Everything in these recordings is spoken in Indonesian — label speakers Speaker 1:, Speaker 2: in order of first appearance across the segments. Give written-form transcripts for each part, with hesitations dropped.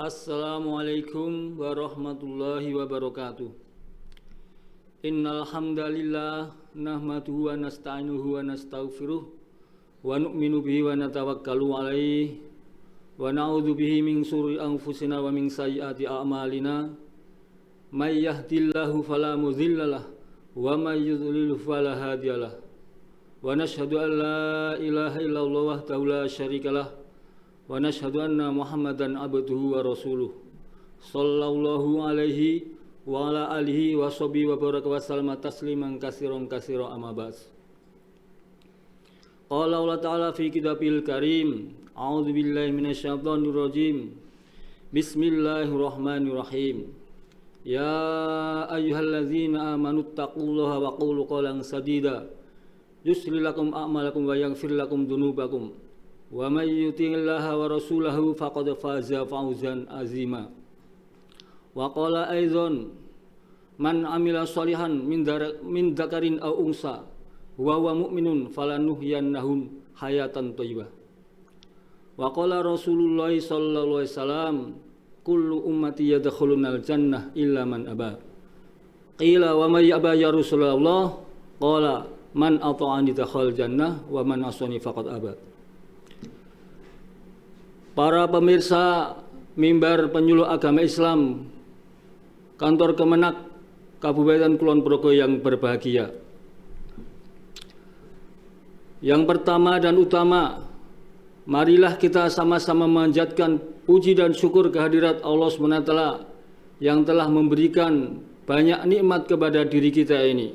Speaker 1: Assalamualaikum warahmatullahi wabarakatuh. Innal hamdalillah nahmaduhu wa nasta'inuhu wa nastaghfiruh wa nu'minu bihi wa natawakkalu alaihi wa na'udzu bihi min syururi anfusina wa min sayyiati a'malina. May yahdihillahu fala mudhillalah wa may yudlil fala hadiyalah. Wa nashhadu an la ilaha illallah wahdahu la syarikalah wa nashhadu anna Muhammadan abduhu wa rasuluh sallallahu alaihi wa ala alihi wa sahbihi wa baraka wa sallama tasliman katsiran amma ba'd. Qala Allah ta'ala fi kitabil karim, a'udzu billahi minasyaitonir rajim. Bismillahirrahmanirrahim. Ya ayyuhalladzina amanu taqullaha wa qulu qawlan sadida yuslih lakum a'malakum wa yaghfir lakum dzunubakum. Wa may yuti'illaha wa rasulahu faqad faza fawzan azima. Wa qala aidzan man amila shalihan min dzakarin aw unsa wa huwa mu'minun falanuhyiyannahu hayatan thayyibah. Wa qala Rasulullah sallallahu alaihi wasallam kullu ummati yadkhulunal jannah illa man aba. Qila wa may aba ya Rasulullah? Qala man ata'ani dakhal jannah wa man asani faqad aba. Para pemirsa mimbar penyuluh agama Islam Kantor Kemenak Kabupaten Kulon Progo yang berbahagia. Yang pertama dan utama, marilah kita sama-sama memanjatkan puji dan syukur kehadirat Allah SWT yang telah memberikan banyak nikmat kepada diri kita ini.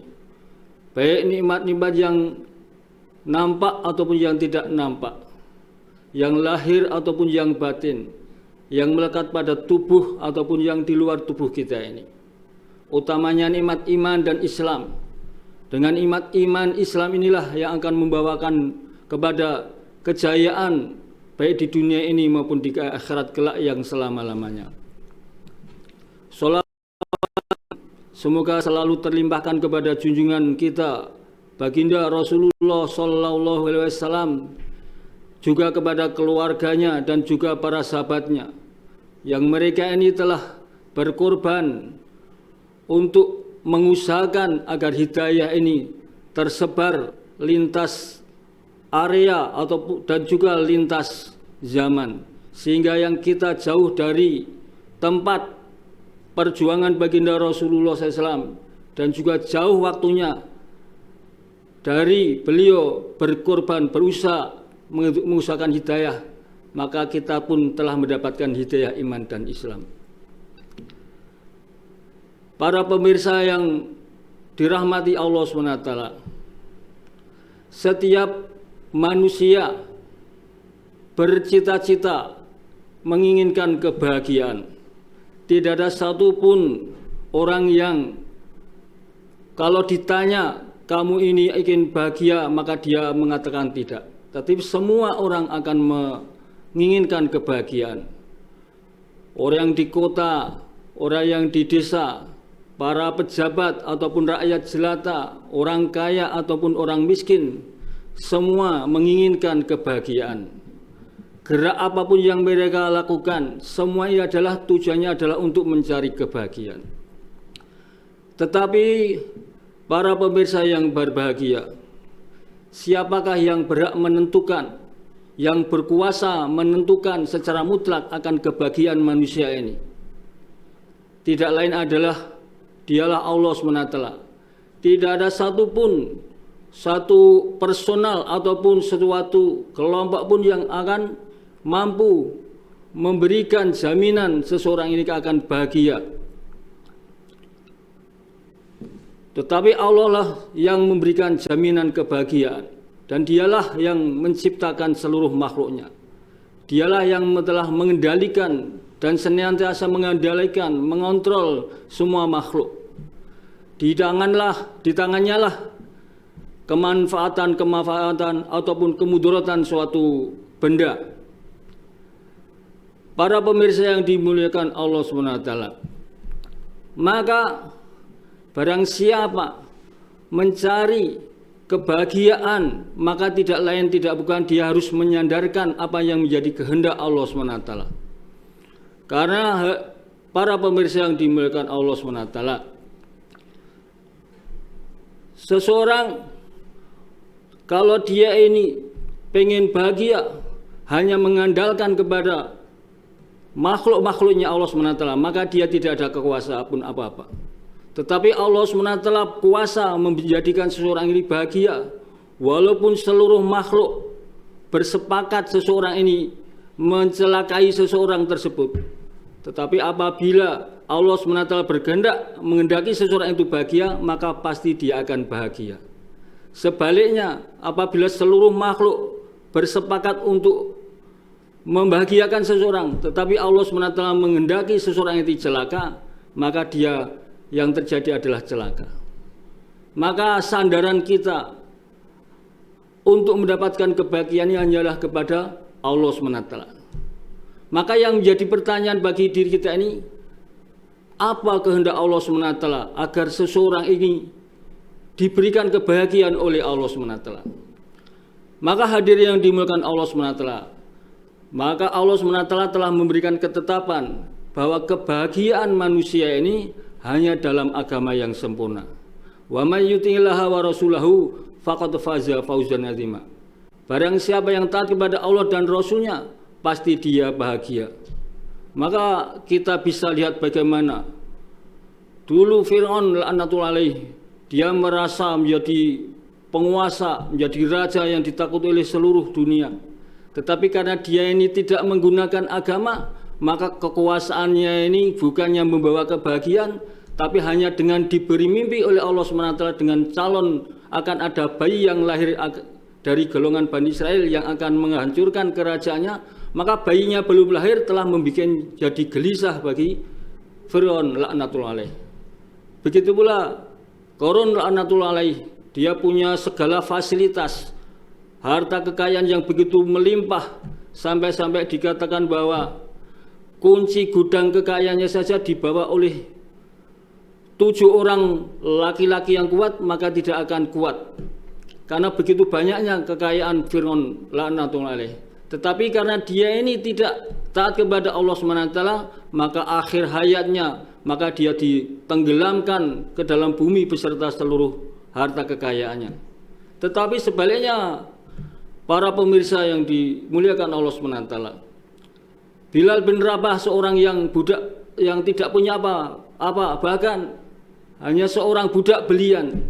Speaker 1: Baik nikmat-nikmat yang nampak ataupun yang tidak nampak, yang lahir ataupun yang batin, yang melekat pada tubuh ataupun yang di luar tubuh kita ini. Utamanya nikmat iman dan Islam. Dengan nikmat iman Islam inilah yang akan membawakan kepada kejayaan baik di dunia ini maupun di akhirat kelak yang selama-lamanya. Sholawat semoga selalu terlimpahkan kepada junjungan kita baginda Rasulullah sallallahu alaihi wasallam, juga kepada keluarganya dan juga para sahabatnya yang mereka ini telah berkorban untuk mengusahakan agar hidayah ini tersebar lintas area dan juga lintas zaman, sehingga yang kita jauh dari tempat perjuangan baginda Rasulullah SAW dan juga jauh waktunya dari beliau berkorban berusaha mengusahakan hidayah, maka kita pun telah mendapatkan hidayah iman dan Islam. Para pemirsa yang dirahmati Allah SWT, setiap manusia bercita-cita menginginkan kebahagiaan. Tidak ada satupun orang yang kalau ditanya kamu ini ingin bahagia, maka dia mengatakan tidak. Tetapi semua orang akan menginginkan kebahagiaan. Orang yang di kota, orang yang di desa, para pejabat ataupun rakyat jelata, orang kaya ataupun orang miskin, semua menginginkan kebahagiaan. Gerak apapun yang mereka lakukan, semua ini adalah tujuannya adalah untuk mencari kebahagiaan. Tetapi para pemirsa yang berbahagia, siapakah yang berhak menentukan, yang berkuasa menentukan secara mutlak akan kebahagiaan manusia ini? Tidak lain adalah dialah Allah SWT. Tidak ada satu personal ataupun suatu kelompok pun yang akan mampu memberikan jaminan seseorang ini akan bahagia. Tetapi Allah lah yang memberikan jaminan kebahagiaan, dan dialah yang menciptakan seluruh makhluknya. Dialah yang telah mengendalikan dan senantiasa mengendalikan, mengontrol semua makhluk. Di tangannya lah kemanfaatan ataupun kemudaratan suatu benda. Para pemirsa yang dimuliakan Allah SWT, maka barang siapa mencari kebahagiaan, maka tidak lain tidak bukan dia harus menyandarkan apa yang menjadi kehendak Allah SWT. Karena para pemirsa yang dimuliakan Allah SWT, seseorang kalau dia ini pengen bahagia hanya mengandalkan kepada makhluk-makhluknya Allah SWT, maka dia tidak ada kekuasaan pun apa-apa. Tetapi Allah SWT kuasa menjadikan seseorang ini bahagia, walaupun seluruh makhluk bersepakat seseorang ini mencelakai seseorang tersebut. Tetapi apabila Allah SWT berkehendak menghendaki seseorang itu bahagia, maka pasti dia akan bahagia. Sebaliknya, apabila seluruh makhluk bersepakat untuk membahagiakan seseorang, tetapi Allah SWT menghendaki seseorang itu celaka, maka dia yang terjadi adalah celaka. Maka sandaran kita untuk mendapatkan kebahagiaan hanyalah kepada Allah SWT. Maka yang menjadi pertanyaan bagi diri kita ini, apa kehendak Allah SWT agar seseorang ini diberikan kebahagiaan oleh Allah SWT? Maka hadirin yang dimuliakan Allah SWT, maka Allah SWT telah memberikan ketetapan bahwa kebahagiaan manusia ini hanya dalam agama yang sempurna. Wa may yuti'illaha wa rasulahu faqad faza fawzan azima. Barang siapa yang taat kepada Allah dan Rasulnya, pasti dia bahagia. Maka kita bisa lihat bagaimana dulu Fir'aun laknatullah alaih, dia merasa menjadi penguasa, menjadi raja yang ditakuti oleh seluruh dunia. Tetapi karena dia ini tidak menggunakan agama, maka kekuasaannya ini bukannya membawa kebahagiaan, tapi hanya dengan diberi mimpi oleh Allah SWT dengan calon akan ada bayi yang lahir dari golongan Bani Israel yang akan menghancurkan kerajaannya, maka bayinya belum lahir telah membuat jadi gelisah bagi Fir'aun laknatullah alaih. Begitu pula Qarun laknatullah alaih, dia punya segala fasilitas, harta kekayaan yang begitu melimpah, sampai-sampai dikatakan bahwa kunci gudang kekayaannya saja dibawa oleh 7 orang laki-laki yang kuat, maka tidak akan kuat. Karena begitu banyaknya kekayaan Fir'aun laknatullah alaih. Tetapi karena dia ini tidak taat kepada Allah SWT, maka akhir hayatnya, maka dia ditenggelamkan ke dalam bumi beserta seluruh harta kekayaannya. Tetapi sebaliknya, para pemirsa yang dimuliakan Allah SWT, Bilal bin Rabah seorang yang budak yang tidak punya apa-apa, bahkan hanya seorang budak belian,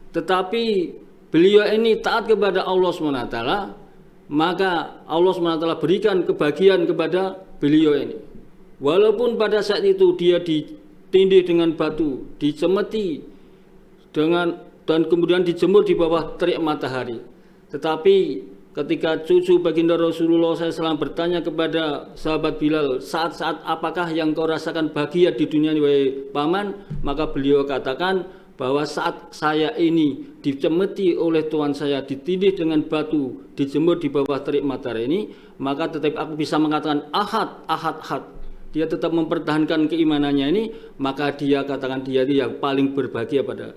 Speaker 1: tetapi beliau ini taat kepada Allah SWT, maka Allah SWT berikan kebahagiaan kepada beliau ini. Walaupun pada saat itu dia ditindih dengan batu, dicemeti dan kemudian dijemur di bawah terik matahari. Tetapi ketika cucu baginda Rasulullah SAW bertanya kepada sahabat Bilal, saat-saat apakah yang kau rasakan bahagia di dunia ini wahai paman? Maka beliau katakan bahwa saat saya ini dicemeti oleh Tuhan saya, ditindih dengan batu, dijemur di bawah terik matahari ini, maka tetap aku bisa mengatakan ahad, ahad, ahad. Dia tetap mempertahankan keimanannya ini, maka dia katakan dia itu yang paling berbahagia pada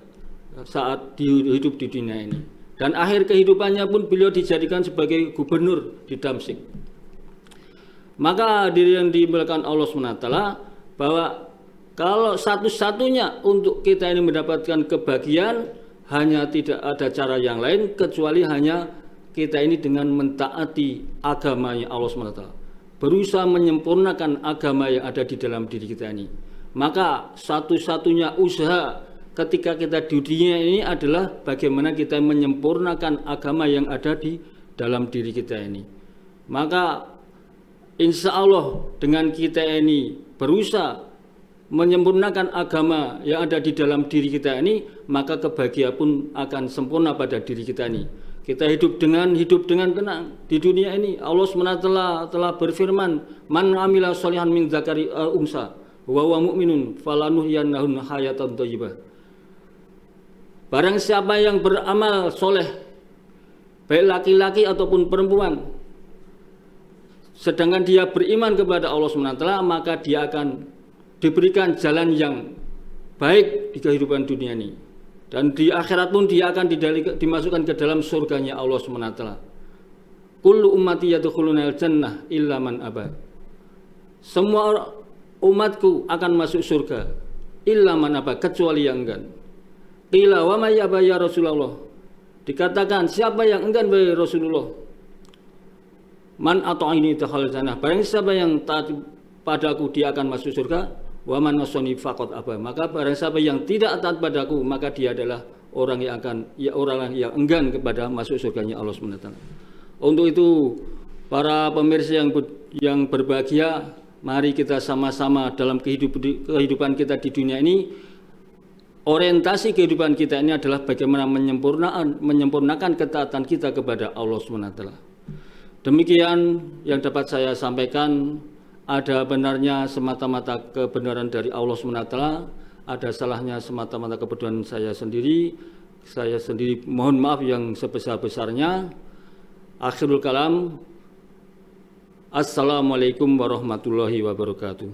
Speaker 1: saat hidup di dunia ini. Dan akhir kehidupannya pun beliau dijadikan sebagai gubernur di Damsyik. Maka diri yang dimuliakan Allah SWT, bahwa kalau satu-satunya untuk kita ini mendapatkan kebahagiaan, hanya tidak ada cara yang lain kecuali hanya kita ini dengan mentaati agamanya Allah SWT, berusaha menyempurnakan agama yang ada di dalam diri kita ini. Maka satu-satunya usaha ketika kita di dunia ini adalah bagaimana kita menyempurnakan agama yang ada di dalam diri kita ini. Maka insya Allah dengan kita ini berusaha menyempurnakan agama yang ada di dalam diri kita ini, maka kebahagiaan pun akan sempurna pada diri kita ini. Kita hidup dengan tenang di dunia ini. Allah SWT telah berfirman, man amila sholihan min zakari unsa wa huwa mu'minun falanuhyiyannahu hayatan thayyibah. Barang siapa yang beramal soleh, baik laki-laki ataupun perempuan, sedangkan dia beriman kepada Allah SWT, maka dia akan diberikan jalan yang baik di kehidupan dunia ini. Dan di akhirat pun dia akan dimasukkan ke dalam surganya Allah SWT. Kullu ummati yadkhulunal jannah illa man aba. semua umatku akan masuk surga illa man aba, kecuali yang enggan. Qila wa may yaba ya Rasulullah, dikatakan siapa yang enggan wahai Rasulullah? Man ata'ini dakhal jannah, barang siapa yang taat padaku dia akan masuk surga. Wa man asani faqad aba, maka barang siapa yang tidak taat padaku maka dia adalah orang yang enggan kepada masuk surganya Allah SWT. Untuk itu para pemirsa yang berbahagia, mari kita sama-sama dalam kehidupan kita di dunia ini, orientasi kehidupan kita ini adalah bagaimana menyempurnakan ketaatan kita kepada Allah SWT. Demikian yang dapat saya sampaikan. Ada benarnya semata-mata kebenaran dari Allah SWT, ada salahnya semata-mata kebodohan saya sendiri. Saya sendiri mohon maaf yang sebesar-besarnya. Akhirul kalam, assalamualaikum warahmatullahi wabarakatuh.